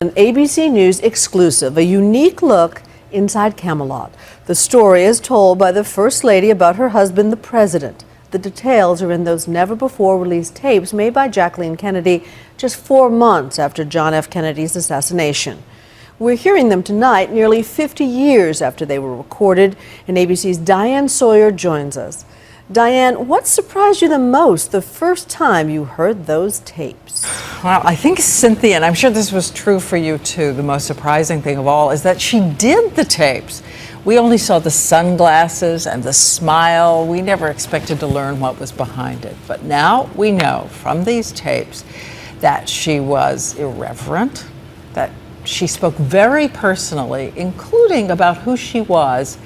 An ABC News exclusive, a unique look inside Camelot. The story is told by the First Lady about her husband, the President. The details are in those never-before-released tapes made by Jacqueline Kennedy just 4 months after John F. Kennedy's assassination. We're hearing them tonight, nearly 50 years after they were recorded, and ABC's Diane Sawyer joins us. Diane, what surprised you the most the first time you heard those tapes? Well, I think Cynthia, and I'm sure this was true for you too, the most surprising thing of all is that she did the tapes. We only saw the sunglasses and the smile. We never expected to learn what was behind it. But now we know from these tapes that she was irreverent, that she spoke very personally, including about who she was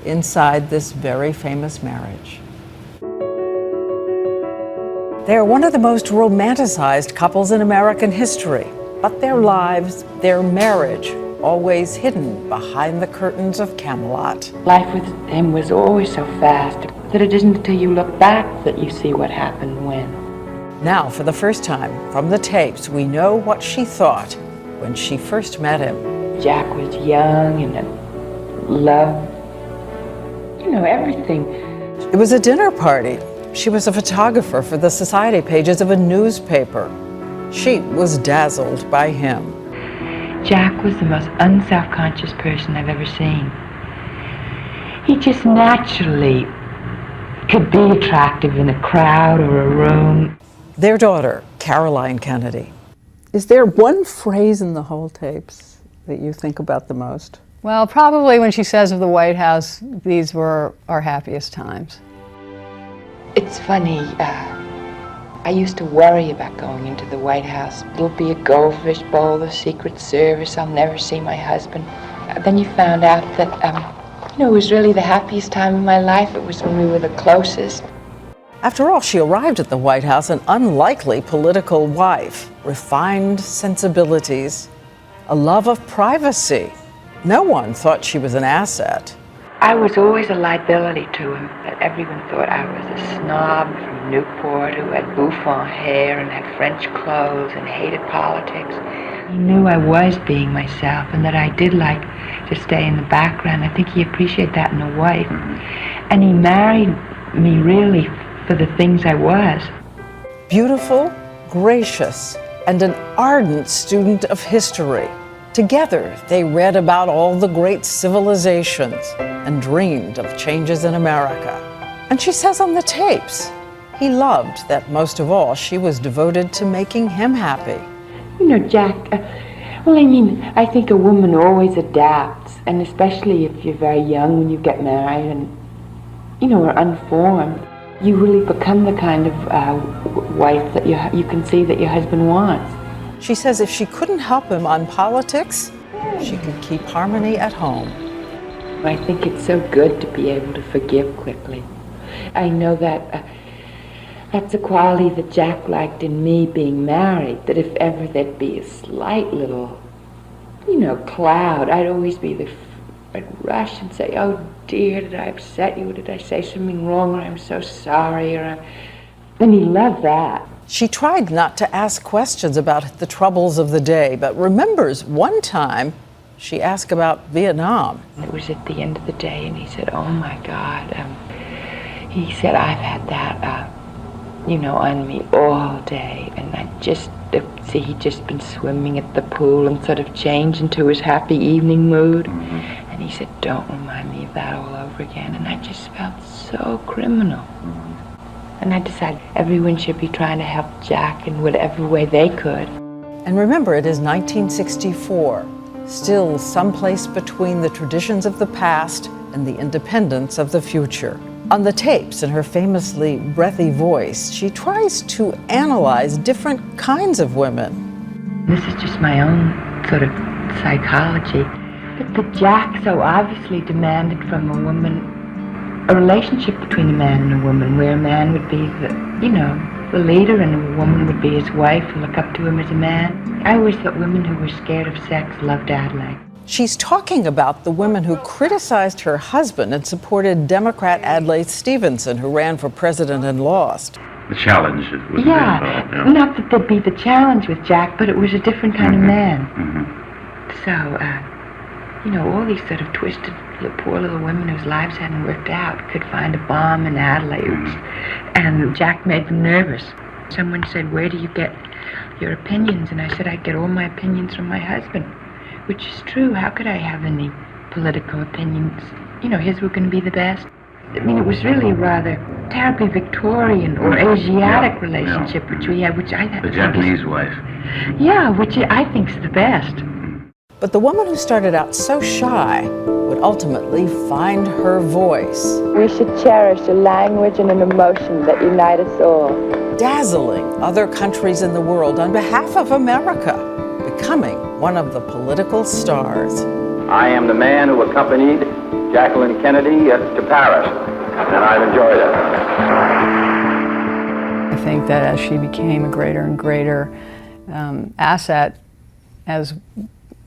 inside this very famous marriage. They are one of the most romanticized couples in American history, but their lives, their marriage, always hidden behind the curtains of Camelot. Life with him was always so fast that it isn't until you look back that you see what happened when. Now, for the first time, from the tapes, we know what she thought when she first met him. Jack was young and loved, everything. It was a dinner party. She was a photographer for the society pages of a newspaper. She was dazzled by him. Jack was the most unself-conscious person I've ever seen. He just naturally could be attractive in a crowd or a room. Their daughter, Caroline Kennedy. Is there one phrase in the whole tapes that you think about the most? Well, probably when she says of the White House, these were our happiest times. It's funny, I used to worry about going into the White House. It'll be a goldfish bowl, the Secret Service, I'll never see my husband. Then you found out that, it was really the happiest time of my life. It was when we were the closest. After all, she arrived at the White House an unlikely political wife, refined sensibilities, a love of privacy. No one thought she was an asset. I was always a liability to him, that everyone thought I was a snob from Newport who had bouffant hair and had French clothes and hated politics. He knew I was being myself and that I did like to stay in the background. I think he appreciated that in a wife. And he married me really for the things I was. Beautiful, gracious, and an ardent student of history. Together, they read about all the great civilizations and dreamed of changes in America. And she says on the tapes, he loved that most of all, she was devoted to making him happy. Jack, I think a woman always adapts, and especially if you're very young when you get married and, are unformed, you really become the kind of wife that you can see that your husband wants. She says if she couldn't help him on politics, she could keep harmony at home. I think it's so good to be able to forgive quickly. I know that that's a quality that Jack liked in me being married, that if ever there'd be a slight little, cloud, I'd always be I'd rush and say, oh dear, did I upset you? Did I say something wrong? Or I'm so sorry. And he loved that. She tried not to ask questions about the troubles of the day, but remembers one time she asked about Vietnam. It was at the end of the day, and he said, oh my God. He said, I've had that, on me all day, and he'd just been swimming at the pool and sort of changed into his happy evening mood. And he said, don't remind me of that all over again. And I just felt so criminal. And I decided everyone should be trying to help Jack in whatever way they could. And remember, it is 1964, still someplace between the traditions of the past and the independence of the future. On the tapes, in her famously breathy voice, she tries to analyze different kinds of women. This is just my own sort of psychology. But Jack so obviously demanded from a woman a relationship between a man and a woman, where a man would be the leader and a woman would be his wife and look up to him as a man. I always thought women who were scared of sex loved Adelaide. She's talking about the women who criticized her husband and supported Democrat Adlai Stevenson, who ran for president and lost. The challenge was not that there'd be the challenge with Jack, but it was a different kind of man. So, you know, all these sort of twisted, poor little women whose lives hadn't worked out could find a balm in Adelaide. And Jack made them nervous. Someone said, "Where do you get your opinions?" And I said, "I get all my opinions from my husband," which is true. How could I have any political opinions? You know, his were going to be the best. I mean, it was really a rather terribly Victorian or Asiatic relationship which we had, which I think The Japanese wife. Yeah, which I think is the best. But the woman who started out so shy would ultimately find her voice, We should cherish a language and an emotion that unite us all. dazzling other countries in the world on behalf of America, becoming one of the political stars. I am the man who accompanied Jacqueline Kennedy to Paris, and I've enjoyed it. I think that as she became a greater and greater asset as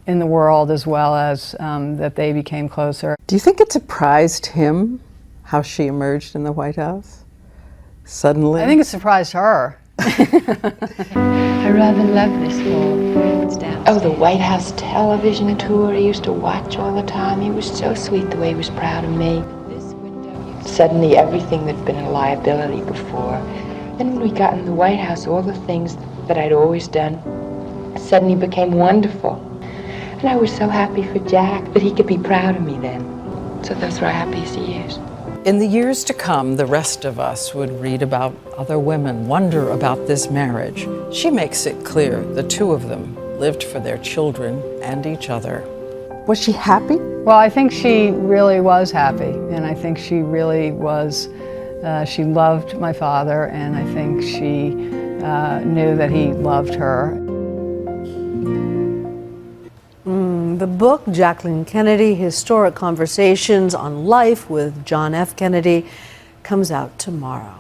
in the world, as well as that they became closer. Do you think it surprised him how she emerged in the White House? Suddenly? I think it surprised her. I rather love this hall. It's downstairs. Oh, the White House television tour he used to watch all the time. He was so sweet the way he was proud of me. Suddenly everything that'd been a liability before. Then when we got in the White House, all the things that I'd always done suddenly became wonderful. And I was so happy for Jack that he could be proud of me then. So those were our happiest years. In the years to come, the rest of us would read about other women, wonder about this marriage. She makes it clear the two of them lived for their children and each other. Was she happy? Well, I think she really was happy, and I think she really was, she loved my father, and I think she knew that he loved her. The book, Jacqueline Kennedy, Historic Conversations on Life with John F. Kennedy, comes out tomorrow.